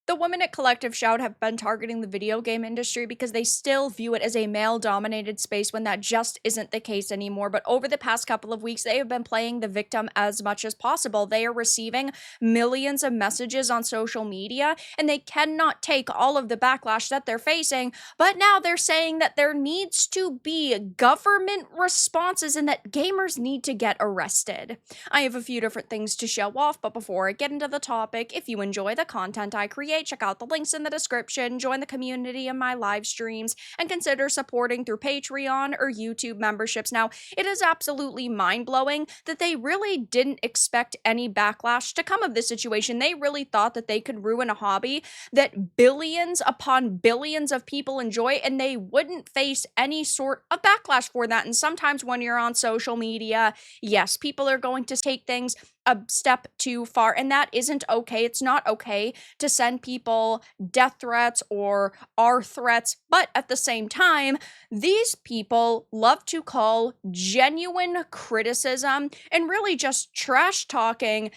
The women at Collective Shout have been targeting the video game industry because they still view it as a male dominated space when that just isn't the case anymore. But over the past couple of weeks, they have been playing the victim as much as possible. They are receiving millions of messages on social media and they cannot take all of the backlash that they're facing. But now they're saying that there needs to be government responses and that gamers need to get arrested. I have a few different things to show off, but before I get into the topic, if you enjoy the content I create, check out the links in the description, join the community in my live streams, and consider supporting through Patreon or YouTube memberships. Now, it is absolutely mind-blowing that they really didn't expect any backlash to come of this situation. They really thought that they could ruin a hobby that billions upon billions of people enjoy, and they wouldn't face any sort of backlash for that. And sometimes when you're on social media, yes, people are going to take things a step too far, and that isn't okay. It's not okay to send people death threats or R threats, but at the same time, these people love to call genuine criticism and really just trash talking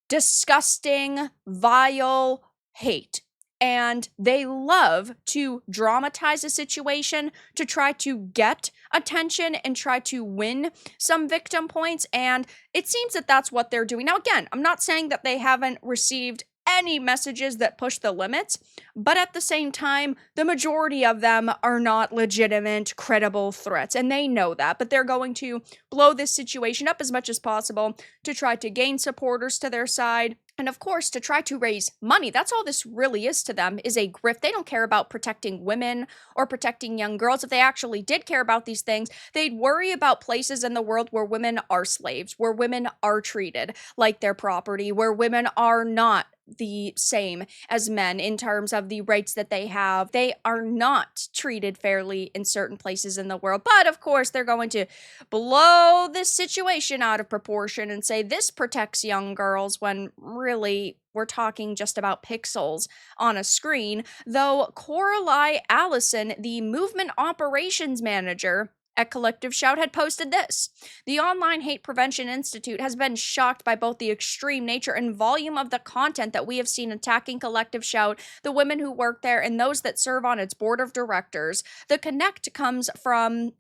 disgusting, vile hate. And they love to dramatize a situation to try to get attention and try to win some victim points. And it seems that that's what they're doing. Now, again, I'm not saying that they haven't received any messages that push the limits, but at the same time, the majority of them are not legitimate, credible threats, and they know that, but they're going to blow this situation up as much as possible to try to gain supporters to their side, and of course, to try to raise money. That's all this really is to them, is a grift. They don't care about protecting women or protecting young girls. If they actually did care about these things, they'd worry about places in the world where women are slaves, where women are treated like their property, where women are not the same as men in terms of the rights that they have. They are not treated fairly in certain places in the world. But of course, they're going to blow this situation out of proportion and say this protects young girls when really we're talking just about pixels on a screen. Though Coralie Allison, the movement operations manager at Collective Shout, had posted this. The Online Hate Prevention Institute has been shocked by both the extreme nature and volume of the content that we have seen attacking Collective Shout, the women who work there, and those that serve on its board of directors. The connect comes from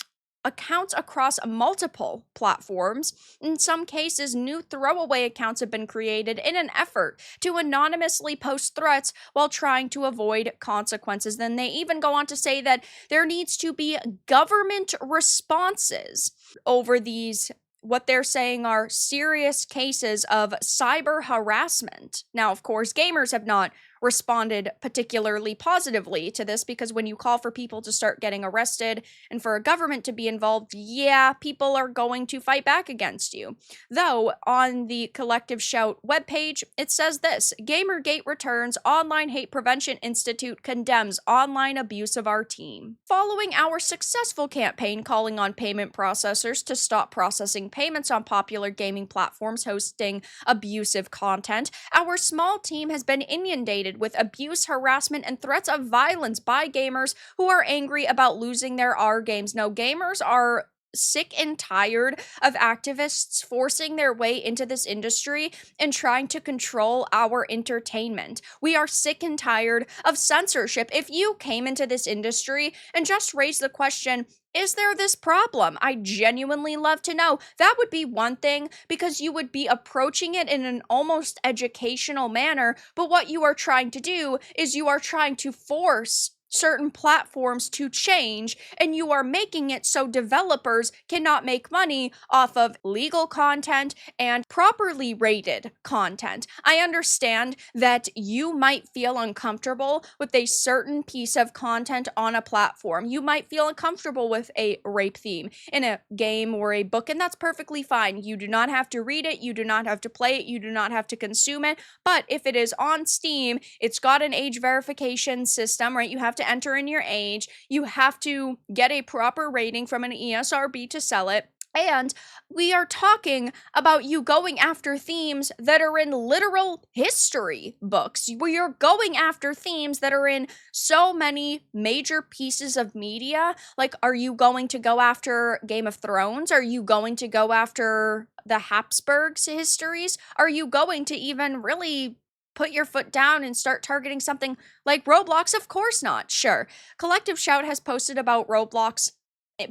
accounts across multiple platforms. In some cases, new throwaway accounts have been created in an effort to anonymously post threats while trying to avoid consequences. Then they even go on to say that there needs to be government responses over these, what they're saying are serious cases of cyber harassment. Now, of course, gamers have not responded particularly positively to this, because when you call for people to start getting arrested and for a government to be involved, yeah, people are going to fight back against you. Though, on the Collective Shout webpage, it says this: Gamergate returns, Online Hate Prevention Institute condemns online abuse of our team. Following our successful campaign calling on payment processors to stop processing payments on popular gaming platforms hosting abusive content, our small team has been inundated with abuse, harassment, and threats of violence by gamers who are angry about losing their R games. No, gamers are sick and tired of activists forcing their way into this industry and trying to control our entertainment. We are sick and tired of censorship. If you came into this industry and just raised the question, is there this problem? I genuinely love to know. That would be one thing, because you would be approaching it in an almost educational manner, but what you are trying to do is you are trying to force certain platforms to change, and you are making it so developers cannot make money off of legal content and properly rated content. I understand that you might feel uncomfortable with a certain piece of content on a platform. You might feel uncomfortable with a rape theme in a game or a book, and that's perfectly fine. You do not have to read it, you do not have to play it, you do not have to consume it, but if it is on Steam, it's got an age verification system, right? You have to enter in your age, you have to get a proper rating from an ESRB to sell it. And we are talking about you going after themes that are in literal history books. We are going after themes that are in so many major pieces of media. Like, are you going to go after Game of Thrones? Are you going to go after the Habsburgs histories? Are you going to even really put your foot down and start targeting something like Roblox? Of course not. Sure, Collective Shout has posted about Roblox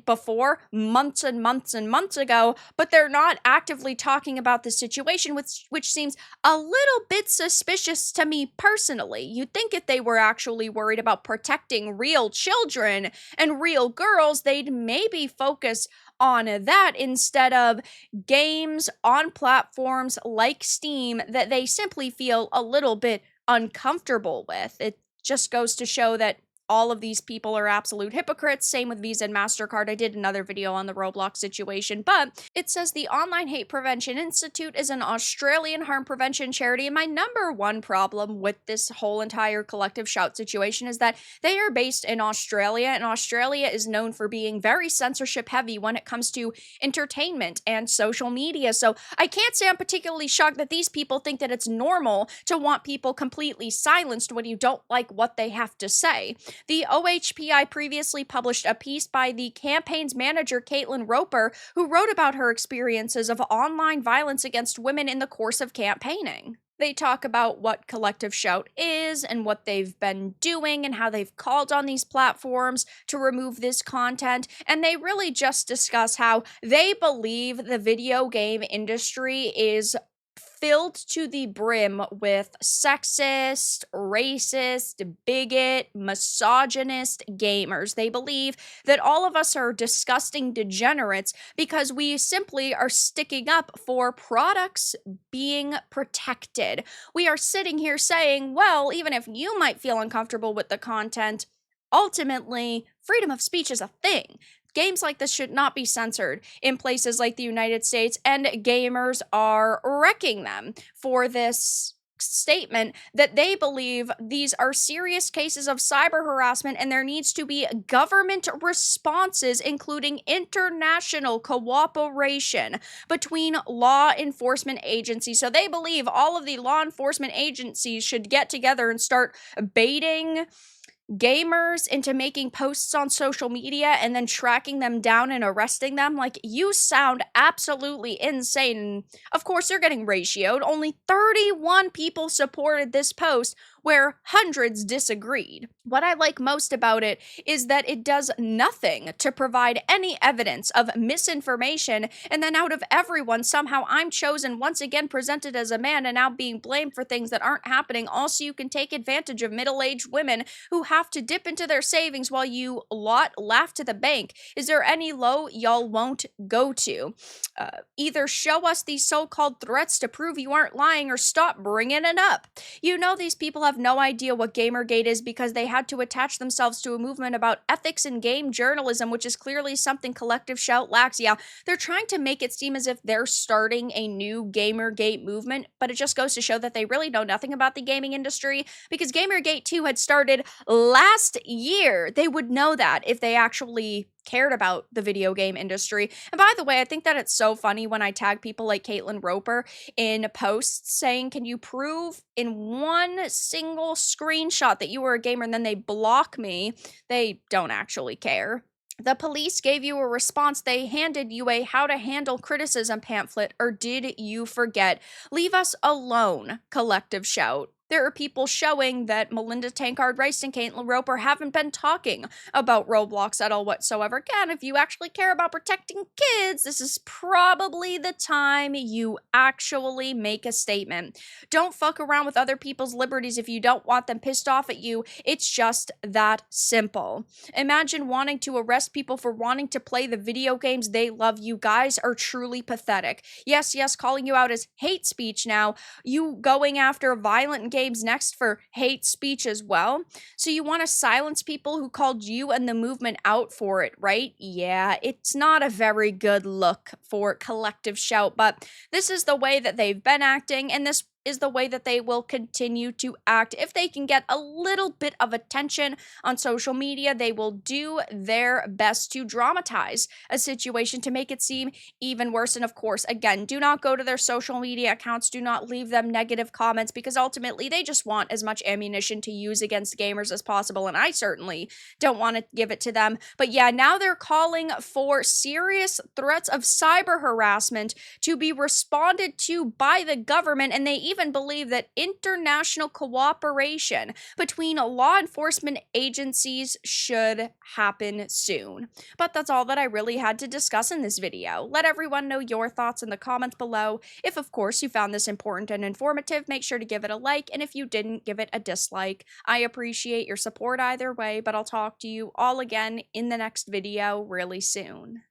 before, months and months and months ago, but they're not actively talking about the situation, which seems a little bit suspicious to me personally. You'd think if they were actually worried about protecting real children and real girls, they'd maybe focus on that instead of games on platforms like Steam that they simply feel a little bit uncomfortable with. It just goes to show that all of these people are absolute hypocrites. Same with Visa and MasterCard. I did another video on the Roblox situation, but it says the Online Hate Prevention Institute is an Australian harm prevention charity, and my number one problem with this whole entire Collective Shout situation is that they are based in Australia, and Australia is known for being very censorship heavy when it comes to entertainment and social media. So I can't say I'm particularly shocked that these people think that it's normal to want people completely silenced when you don't like what they have to say. The OHPI previously published a piece by the campaign's manager, Caitlin Roper, who wrote about her experiences of online violence against women in the course of campaigning. They talk about what Collective Shout is and what they've been doing and how they've called on these platforms to remove this content, and they really just discuss how they believe the video game industry is filled to the brim with sexist, racist, bigot, misogynist gamers. They believe that all of us are disgusting degenerates because we simply are sticking up for products being protected. We are sitting here saying, well, even if you might feel uncomfortable with the content, ultimately, freedom of speech is a thing. Games like this should not be censored in places like the United States, and gamers are wrecking them for this statement that they believe these are serious cases of cyber harassment and there needs to be government responses, including international cooperation between law enforcement agencies. So they believe all of the law enforcement agencies should get together and start baiting gamers into making posts on social media and then tracking them down and arresting them. Like, you sound absolutely insane. And of course, they're getting ratioed. Only 31 people supported this post, where hundreds disagreed. What I like most about it is that it does nothing to provide any evidence of misinformation, and then out of everyone, somehow I'm chosen, once again presented as a man, and now being blamed for things that aren't happening. Also, you can take advantage of middle-aged women who have to dip into their savings while you lot laugh to the bank. Is there any low y'all won't go to? Either show us these so-called threats to prove you aren't lying, or stop bringing it up. You know, these people have no idea what Gamergate is because they had to attach themselves to a movement about ethics in game journalism, which is clearly something Collective Shout lacks. Yeah, they're trying to make it seem as if they're starting a new Gamergate movement, but it just goes to show that they really know nothing about the gaming industry, because Gamergate 2 had started last year. They would know that if they actually cared about the video game industry. And by the way, I think that it's so funny when I tag people like Caitlin Roper in posts saying, can you prove in one single screenshot that you were a gamer, and then they block me. They don't actually care. The police gave you a response. They handed you a how to handle criticism pamphlet, or did you forget? Leave us alone, Collective Shout. There are people showing that Melinda Tankard Rice and Caitlin Roper haven't been talking about Roblox at all whatsoever. Again, if you actually care about protecting kids, this is probably the time you actually make a statement. Don't fuck around with other people's liberties if you don't want them pissed off at you. It's just that simple. Imagine wanting to arrest people for wanting to play the video games they love. You guys are truly pathetic. Yes, calling you out as hate speech now. You going after violent games next for hate speech as well. So you want to silence people who called you and the movement out for it, right? Yeah, it's not a very good look for Collective Shout, but this is the way that they've been acting, and this is the way that they will continue to act. If they can get a little bit of attention on social media, they will do their best to dramatize a situation to make it seem even worse. And of course, again, do not go to their social media accounts. Do not leave them negative comments, because ultimately they just want as much ammunition to use against gamers as possible. And I certainly don't want to give it to them. But yeah, now they're calling for serious threats of cyber harassment to be responded to by the government. And they even believe that international cooperation between law enforcement agencies should happen soon. But that's all that I really had to discuss in this video. Let everyone know your thoughts in the comments below. If, of course, you found this important and informative, make sure to give it a like, and if you didn't, give it a dislike. I appreciate your support either way, but I'll talk to you all again in the next video really soon.